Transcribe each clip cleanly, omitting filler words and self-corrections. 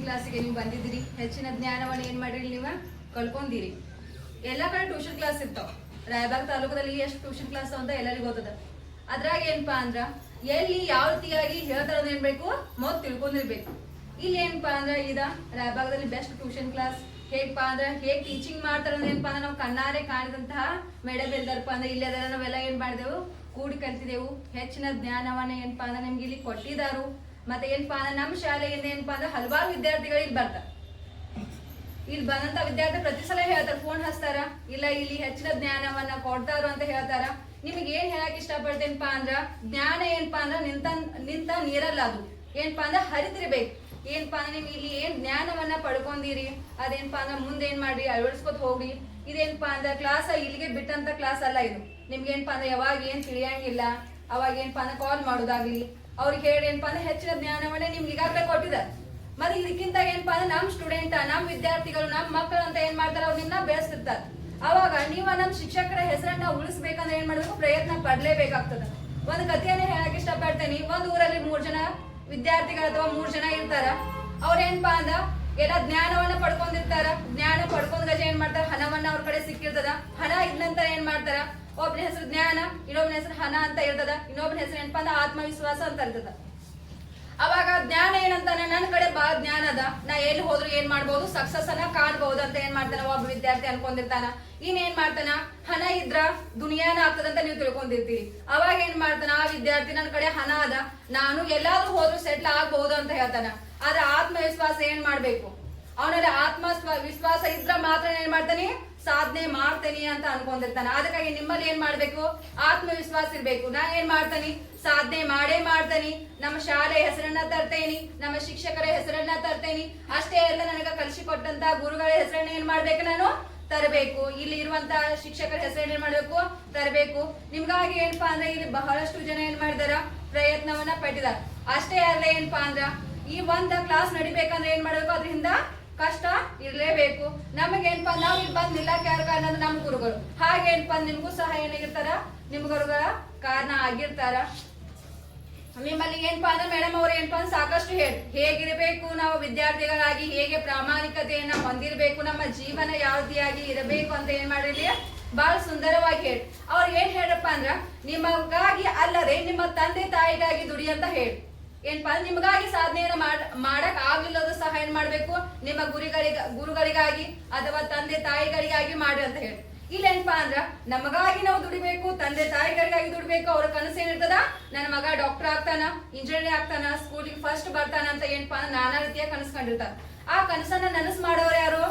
ಕ್ಲಾಸಿಗೆ ನೀವು ಬಂದಿದ್ದೀರಿ. ಹೆಚ್ಚಿನ ಜ್ಞಾನವನ್ನು ಏನ್ ಮಾಡಿರಿ ನೀವು ಕಳ್ಕೊಂಡಿರಿ. ಎಲ್ಲಾ ಕಡೆ ಟ್ಯೂಷನ್ ಕ್ಲಾಸ್ ಇರ್ತಾವ. ರಾಯಬಾಗ್ ತಾಲೂಕದಲ್ಲಿ ಎಷ್ಟು ಟ್ಯೂಷನ್ ಕ್ಲಾಸ್ ಅಂತ ಎಲ್ಲರಿಗೂ ಗೊತ್ತದ. ಅದ್ರಾಗ ಏನಪ್ಪಾ ಅಂದ್ರ ಎಲ್ಲಿ ಯಾವ ರೀತಿಯಾಗಿ ಹೇಳ್ತಾರ ಏನ್ ಬೇಕು ಮೊದ್ ತಿಳ್ಕೊಂಡಿರ್ಬೇಕು. ಇಲ್ಲಿ ಏನಪ್ಪಾ ಅಂದ್ರ ಇದ ರಾಯಬಾಗದಲ್ಲಿ ಬೆಸ್ಟ್ ಟ್ಯೂಷನ್ ಕ್ಲಾಸ್ ಹೇಗಪ್ಪಾ ಅಂದ್ರ ಹೇಗ್ ಟೀಚಿಂಗ್ ಮಾಡ್ತಾರ ಏನಪ್ಪಾ ಅಂದ್ರೆ ನಾವು ಕಣ್ಣಾರೆ ಕಾಣಿದಂತಹ ಮೇಡಮ್ ಇಲ್ದಾರಪ್ಪ ಅಂದ್ರೆ ಇಲ್ಲಿ ಅದೆಲ್ಲ ನಾವೆಲ್ಲ ಏನ್ ಮಾಡಿದೆವು ಕೂಡಿ ಕಲ್ತಿದೆವು. ಹೆಚ್ಚಿನ ಜ್ಞಾನವನ್ನ ಏನಪ್ಪಾ ಅಂದ್ರೆ ನಿಮ್ಗೆ ಇಲ್ಲಿ ಕೊಟ್ಟಿದಾರು. ಮತ್ತೆ ಏನಪ್ಪಾ ಅಂದ್ರೆ ನಮ್ಮ ಶಾಲೆಯಿಂದ ಏನಪ್ಪಾ ಅಂದ್ರೆ ಹಲವಾರು ವಿದ್ಯಾರ್ಥಿಗಳು ಇಲ್ಲಿ ಬರ್ತಾರೆ. ಇಲ್ಲಿ ಬಂದಂತ ವಿದ್ಯಾರ್ಥಿ ಪ್ರತಿ ಸಲ ಹೇಳ್ತಾರ, ಫೋನ್ ಹಚ್ತಾರ, ಇಲ್ಲ ಇಲ್ಲಿ ಹೆಚ್ಚಿನ ಜ್ಞಾನವನ್ನ ಕೊಡ್ತಾರ ಅಂತ ಹೇಳ್ತಾರ. ನಿಮ್ಗೆ ಏನ್ ಹೇಳಕ್ ಇಷ್ಟಪಡ್ತೇನಪ್ಪಾ ಅಂದ್ರ ಜ್ಞಾನ ಏನಪ್ಪಾ ಅಂದ್ರ ನಿಂತ ನೀರಲ್ಲ, ಅದು ಏನಪ್ಪಾ ಅಂದ್ರ ಹರಿತಿರ್ಬೇಕು. ಏನಪ್ಪಾ ಅಂದ್ರೆ ನಿಮ್ಗೆ ಇಲ್ಲಿ ಏನ್ ಜ್ಞಾನವನ್ನ ಪಡ್ಕೊಂಡಿರಿ ಅದೇನಪ್ಪಾ ಅಂದ್ರ ಮುಂದೆ ಏನ್ ಮಾಡ್ರಿ ಅಳವಡಿಸ್ಕೊತ ಹೋಗ್ರಿ. ಇದೇನಪ್ಪಾ ಅಂದ್ರ ಕ್ಲಾಸ್ ಇಲ್ಲಿಗೆ ಬಿಟ್ಟಂತ ಕ್ಲಾಸ್ ಅಲ್ಲ ಇದು. ನಿಮ್ಗೆ ಏನಪ್ಪಾ ಅಂದ್ರೆ ಯಾವಾಗ ಏನ್ ತಿಳಿಯಂಗಿಲ್ಲ ಅವಾಗ ಏನಪ್ಪಾ ಅಂದ್ರೆ ಕಾಲ್ ಮಾಡೋದಾಗ್ಲಿ ಅವ್ರಿಗೆ ಹೇಳಿ ಏನಪ್ಪಾ ಅಂದ್ರೆ ಹೆಚ್ಚಿನ ಜ್ಞಾನವನ್ನೇ ನಿಮ್ಗೆ ಈಗಾಗಲೇ ಕೊಟ್ಟಿದ್ದಾರೆ. ಮತ್ತೆ ಇದಕ್ಕಿಂತ ಏನಪ್ಪಾ ಅಂದ್ರೆ ನಮ್ ಸ್ಟೂಡೆಂಟ್ ನಮ್ ವಿದ್ಯಾರ್ಥಿಗಳು ನಮ್ ಮಕ್ಕಳು ಅಂತ ಏನ್ ಮಾಡ್ತಾರೆ ಅವ್ರನ್ನ ಬೆಳೆಸ್ತಿರ್ತಾರೆ. ಅವಾಗ ನೀವ ನಮ್ ಶಿಕ್ಷಕರ ಹೆಸರನ್ನ ಉಳಿಸ್ಬೇಕಂದ್ರೆ ಏನ್ ಮಾಡ್ಬೇಕು ಪ್ರಯತ್ನ ಪಡ್ಲೇಬೇಕಾಗ್ತದ. ಒಂದ್ ಕಥೆಯನ್ನ ಹೇಳಕ್ ಇಷ್ಟಪಡ್ತೇನೆ. ಒಂದ್ ಊರಲ್ಲಿ 3 ಜನ ವಿದ್ಯಾರ್ಥಿಗಳು ಅಥವಾ 3 ಜನ ಇರ್ತಾರ. ಅವ್ರ ಏನಪ್ಪಾ ಅಂದ್ರ ಎಲ್ಲ ಜ್ಞಾನವನ್ನ ಪಡ್ಕೊಂಡಿರ್ತಾರ. ಜ್ಞಾನ ಪಡ್ಕೊಂಡ್ ಗಜ ಏನ್ ಮಾಡ್ತಾರ ಹಣವನ್ನ ಅವ್ರ ಕಡೆ ಸಿಕ್ಕಿರ್ತದ. ಹಣ ಇದ್ ನಂತರ ಏನ್ ಮಾಡ್ತಾರ ಒಬ್ಬನ ಹೆಸರು ಜ್ಞಾನ, ಇನ್ನೊಬ್ಬನ ಹೆಸರು ಹಣ ಅಂತ ಇರ್ತದ. ಇನ್ನೊಬ್ಬನ ಹೆಸರು ಏನಪ್ಪಾ ಅಂದ್ರೆ ಆತ್ಮವಿಶ್ವಾಸ ಅಂತ ಇರ್ತದ. ಅವಾಗ ಜ್ಞಾನ ಏನಂತಾನೆ ನನ್ನ ಕಡೆ ಬಾ ಜ್ಞಾನ ಅದ, ನಾ ಎಲ್ಲಿ ಹೋದ್ರು ಏನ್ ಮಾಡ್ಬೋದು ಸಕ್ಸಸ್ ಅನ್ನ ಕಾಣ್ಬಹುದು ಅಂತ ಏನ್ ಮಾಡ್ತಾನ ಒಬ್ಬ ವಿದ್ಯಾರ್ಥಿ ಅನ್ಕೊಂಡಿರ್ತಾನ. ಏನ್ ಮಾಡ್ತಾನ ಹಣ ಇದ್ರ ದುನಿಯಾನ ಆಗ್ತದಂತ ನೀವು ತಿಳ್ಕೊಂಡಿರ್ತೀರಿ. ಅವಾಗ ಏನ್ ಮಾಡ್ತಾನ ಆ ವಿದ್ಯಾರ್ಥಿ ನನ್ನ ಕಡೆ ಹಣ ಅದ, ನಾನು ಎಲ್ಲಾದ್ರೂ ಹೋದ್ರು ಸೆಟ್ಲ್ ಆಗ್ಬಹುದು ಅಂತ ಹೇಳ್ತಾನ. ಆದ್ರೆ ಆತ್ಮವಿಶ್ವಾಸ ಏನ್ ಮಾಡ್ಬೇಕು, ಅವನಲ್ಲಿ ವಿಶ್ವಾಸ ಇದ್ರ ಮಾತ್ರ ಏನ್ ಮಾಡ್ತಾನೆ ಸಾಧನೆ ಮಾಡ್ತೇನೆ ಅಂತ ಅನ್ಕೊಂಡಿರ್ತಾನೆ. ಅದಕ್ಕಾಗಿ ನಿಮ್ಮಲ್ಲಿ ಏನ್ ಮಾಡ್ಬೇಕು ಆತ್ಮವಿಶ್ವಾಸ ಇರ್ಬೇಕು. ನಾ ಏನ್ ಮಾಡ್ತಾನಿ ಸಾಧನೆ ಮಾಡೇ ಮಾಡ್ತಾನಿ, ನಮ್ಮ ಶಾಲೆ ಹೆಸರನ್ನ ತರ್ತೇನಿ, ನಮ್ಮ ಶಿಕ್ಷಕರ ಹೆಸರನ್ನ ತರ್ತೇನಿ. ಅಷ್ಟೇ ಅಲ್ಲ ನನಗ ಕಲಿಸಿಕೊಟ್ಟಂತ ಗುರುಗಳ ಹೆಸರನ್ನ ಏನ್ ಮಾಡ್ಬೇಕು ನಾನು ತರಬೇಕು. ಇಲ್ಲಿ ಇರುವಂತ ಶಿಕ್ಷಕರ ಹೆಸರನ್ನ ಏನ್ ಮಾಡ್ಬೇಕು ತರಬೇಕು. ನಿಮ್ಗಾಗಿ ಏನಪ್ಪಾ ಅಂದ್ರೆ ಇಲ್ಲಿ ಬಹಳಷ್ಟು ಜನ ಏನ್ ಮಾಡಿದಾರ ಪ್ರಯತ್ನವನ್ನ ಪಟ್ಟಿದಾರ. ಅಷ್ಟೇ ಅಲ್ಲ ಏನಪ್ಪಾ ಅಂದ್ರ ಈ ಒಂದ್ ಕ್ಲಾಸ್ ನಡಿಬೇಕಂದ್ರೆ ಏನ್ ಮಾಡ್ಬೇಕು ಅದ್ರಿಂದ ಕಷ್ಟ ಇರ್ಲೇಬೇಕು. ನಮಗೇನಪ್ಪಾ ನಾವ್ ಇಲ್ಲಿ ಬಂದ್ ನಿಲ್ಲಕ್ಕೆ ಯಾರ ಕಾರಣ ಅಂದ್ರೆ ನಮ್ ಗುರುಗಳು. ಹಾಗೇನಪ್ಪಾ ನಿಮ್ಗೂ ಸಹ ಏನಾಗಿರ್ತಾರ ನಿಮ್ ಗುರುಗಳ ಕಾರಣ ಆಗಿರ್ತಾರ. ನಿಮ್ಮಲ್ಲಿ ಏನಪ್ಪಾ ಅಂದ್ರೆ ಮೇಡಮ್ ಅವ್ರು ಏನಪ್ಪಾ ಅಂದ್ರೆ ಸಾಕಷ್ಟು ಹೇಗಿರಬೇಕು ನಾವು ವಿದ್ಯಾರ್ಥಿಗಳಾಗಿ, ಹೇಗೆ ಪ್ರಾಮಾಣಿಕತೆಯನ್ನ ಹೊಂದಿರಬೇಕು, ನಮ್ಮ ಜೀವನ ಯಾವ ರೀತಿಯಾಗಿ ಇರಬೇಕು ಅಂತ ಏನ್ ಮಾಡಿರ್ಲಿ ಬಹಳ ಸುಂದರವಾಗಿ ಹೇಳಿ. ಅವ್ರು ಏನ್ ಹೇಳಪ್ಪ ಅಂದ್ರ ನಿಮಗಾಗಿ ಅಲ್ಲದೆ ನಿಮ್ಮ ತಂದೆ ತಾಯಿಗಾಗಿ ದುಡಿ ಅಂತ ಹೇಳಿ. ಏನಪ್ಪಾ ಅಂದ್ರೆ ನಿಮಗಾಗಿ ಸಾಧನೆಯನ್ನ ಮಾಡಕ್ ಆಗ್ಲಿಲ್ಲದು ಸಹ ಏನ್ ಮಾಡ್ಬೇಕು ನಿಮ್ಮ ಗುರುಗಳಿಗಾಗಿ ಅಥವಾ ತಂದೆ ತಾಯಿಗಳಿಗಾಗಿ ಮಾಡಿ ಅಂತ ಹೇಳಿ. ಇಲ್ಲ ಏನಪ್ಪಾ ಅಂದ್ರ ನಮಗಾಗಿ ನಾವು ದುಡಿಬೇಕು, ತಂದೆ ತಾಯಿಗಳಿಗಾಗಿ ದುಡಿಬೇಕು. ಅವ್ರ ಕನಸು ಏನಿರ್ತದ ನನ್ನ ಮಗ ಡಾಕ್ಟರ್ ಆಗ್ತಾನ, ಇಂಜಿನಿಯರ್ ಆಗ್ತಾನ, ಸ್ಕೂಲಿಗೆ ಫಸ್ಟ್ ಬರ್ತಾನ ಅಂತ ಏನಪ್ಪಾ ಅಂದ್ರೆ ನಾನಾ ರೀತಿಯ ಕನಸು ಕಂಡಿರ್ತಾರ. ಆ ಕನಸನ್ನ ನನಸು ಮಾಡೋರು ಯಾರು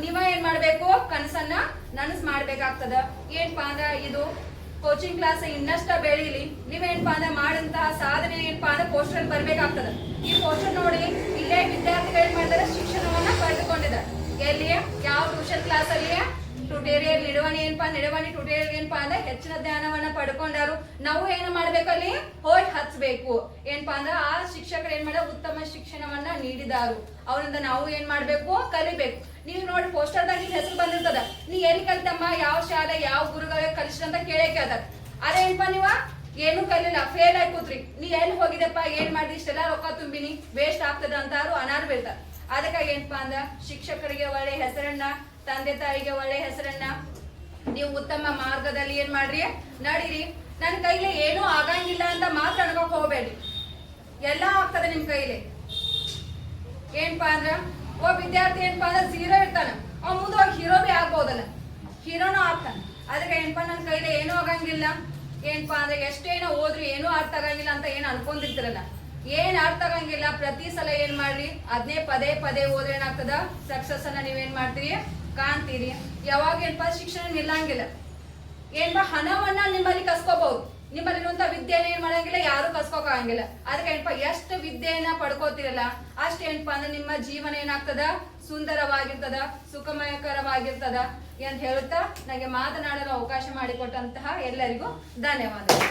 ನೀವ ಏನ್ ಮಾಡ್ಬೇಕು ಕನಸನ್ನ ನನಸು ಮಾಡ್ಬೇಕಾಗ್ತದ. ಏನಪ್ಪಾ ಅಂದ್ರ ಇದು ಕೋಚಿಂಗ್ ಕ್ಲಾಸ್ ಇನ್ನಷ್ಟ ಬೆಳೀಲಿ. ನೀವೇನಪ್ಪಾ ಅಂದ್ರೆ ಮಾಡಂತಹ ಸಾಧನೆ ಏನಪ್ಪಾ ಅಂದ್ರೆ ಪೋಸ್ಟರ್ ಬರ್ಬೇಕಾಗ್ತದ. ಈ ಪೋಸ್ಟರ್ ನೋಡಿ ಇಲ್ಲೇ ವಿದ್ಯಾರ್ಥಿಗಳು ಏನ್ ಮಾಡ್ತಾರೆ ಶಿಕ್ಷಣವನ್ನ ಪಡೆದುಕೊಂಡಿದ್ದಾರೆ. ಎಲ್ಲಿ ಯಾವ ಟ್ಯೂಷನ್ ಕ್ಲಾಸ್ ಅಲ್ಲಿ ಟ್ಯುಟೋರಿಯಲ್ ನಿಡವಣಿ ಟ್ಯುಟೋರಿಯಲ್ ಏನಪ್ಪಾ ಅಂದ್ರೆ ಹೆಚ್ಚಿನ ಜ್ಞಾನವನ್ನ ಪಡ್ಕೊಂಡಾರು. ನಾವು ಏನು ಮಾಡ್ಬೇಕು ಅಲ್ಲಿ ಹೋಗಿ ಹಚ್ಬೇಕು. ಏನಪ್ಪಾ ಅಂದ್ರೆ ಆ ಶಿಕ್ಷಕರು ಏನ್ ಮಾಡ ಉತ್ತಮ ಶಿಕ್ಷಣವನ್ನ ನೀಡಿದಾರು. ಅವರಿಂದ ನಾವು ಏನ್ ಮಾಡ್ಬೇಕು ಕಲಿಬೇಕು. ನೀವು ನೋಡಿ ಪೋಸ್ಟರ್ದಾಗ ಹೆಸರು ಬಂದಿರ್ತದ, ನೀ ಎಲ್ಲಿ ಕಲಿತಮ್ಮ, ಯಾವ ಶಾಲೆ ಯಾವ ಗುರುಗಳಿಗೆ ಕಲಿಸಿದಂತ ಕೇಳೇ ಕೇಳ್ತಾರ. ಅದೇ ಏನಪ್ಪಾ ನೀವ ಏನು ಕಲಿಲ್ಲ ಫೇಲ್ ಆಗಿ ಕೂತ್ರಿ, ನೀ ಎಲ್ಲಿ ಹೋಗಿದೆಪ್ಪ ಏನ್ ಮಾಡಿದಿ ಇಷ್ಟೆಲ್ಲ ರೊಕ್ಕ ತುಂಬಿನಿ ವೇಸ್ಟ್ ಆಗ್ತದ ಅಂತಾರು ಅನಾರು ಬೀಳ್ತಾರ. ಅದಕ್ಕಾಗಿ ಏನಪ್ಪಾ ಅಂದ್ರ ಶಿಕ್ಷಕರಿಗೆ ಒಳ್ಳೆ ಹೆಸರನ್ನ, ತಂದೆ ತಾಯಿಗೆ ಒಳ್ಳೆ ಹೆಸರನ್ನ ನೀವು ಉತ್ತಮ ಮಾರ್ಗದಲ್ಲಿ ಏನ್ ಮಾಡ್ರಿ ನಡೀರಿ. ನನ್ನ ಕೈಲಿ ಏನೂ ಆಗಂಗಿಲ್ಲ ಅಂತ ಮಾತ್ರ ಅನ್ಕೋಕ್ ಹೋಗ್ಬೇಡ್ರಿ. ಎಲ್ಲಾ ಆಗ್ತದೆ ನಿಮ್ ಕೈಲಿ. ಏನಪ್ಪಾ ಅಂದ್ರ ಒಬ್ಬ ವಿದ್ಯಾರ್ಥಿ ಏನಪ್ಪಾ ಅಂದ್ರೆ 0 ಇರ್ತಾನ, ಅವ್ ಮುಂದೆ ಹೋಗಿ ಹೀರೋ ಬಿ ಆಗ್ಬೋದಲ್ಲ, ಹೀರೋನು ಆಗ್ತಾನ. ಅದಕ್ಕೆ ಏನಪ್ಪಾ ನನ್ನ ಕೈಲಿ ಏನೂ ಆಗಂಗಿಲ್ಲ, ಏನಪ್ಪಾ ಅಂದ್ರೆ ಎಷ್ಟೇನೋ ಓದ್ರಿ ಏನೂ ಅರ್ಥ ಆಗಂಗಿಲ್ಲ ಅಂತ ಏನ್ ಅನ್ಕೊಂಡಿರ್ತಿರಲ್ಲ, ಏನ್ ಅರ್ಥ ಆಗಂಗಿಲ್ಲ ಪ್ರತಿ ಸಲ ಏನ್ ಮಾಡ್ರಿ ಅದನ್ನೇ ಪದೇ ಓದ್ರೆ ಏನಾಗ್ತದ ಸಕ್ಸಸ್ ಅನ್ನ ನೀವೇನ್ ಮಾಡ್ತೀರಿ ಕಾಣ್ತೀರಿ. ಯಾವಾಗ ಏನಪ್ಪಾ ಶಿಕ್ಷಣ ನಿಲ್ಲಂಗಿಲ್ಲ. ಏನಪ್ಪಾ ಹಣವನ್ನ ನಿಮ್ಮಲ್ಲಿ ಕಸ್ಕೋಬಹುದು, ನಿಮ್ಮಲ್ಲಿ ಇರುವಂತ ವಿದ್ಯೆನ ಏನ್ ಮಾಡಂಗಿಲ್ಲ ಯಾರು ಕಸ್ಕೋಕ್ ಆಗಂಗಿಲ್ಲ. ಅದಕ್ಕೆ ಏನಪ್ಪಾ ಎಷ್ಟು ವಿದ್ಯೆಯನ್ನ ಪಡ್ಕೋತಿರಲ್ಲ ಅಷ್ಟ ಏನಪ್ಪಾ ಅಂದ್ರೆ ನಿಮ್ಮ ಜೀವನ ಏನಾಗ್ತದ ಸುಂದರವಾಗಿರ್ತದ, ಸುಖಮಯಕರವಾಗಿರ್ತದ ಅಂತ ಹೇಳುತ್ತಾ ನನಗೆ ಮಾತನಾಡಲು ಅವಕಾಶ ಮಾಡಿಕೊಟ್ಟಂತಹ ಎಲ್ಲರಿಗೂ ಧನ್ಯವಾದಗಳು.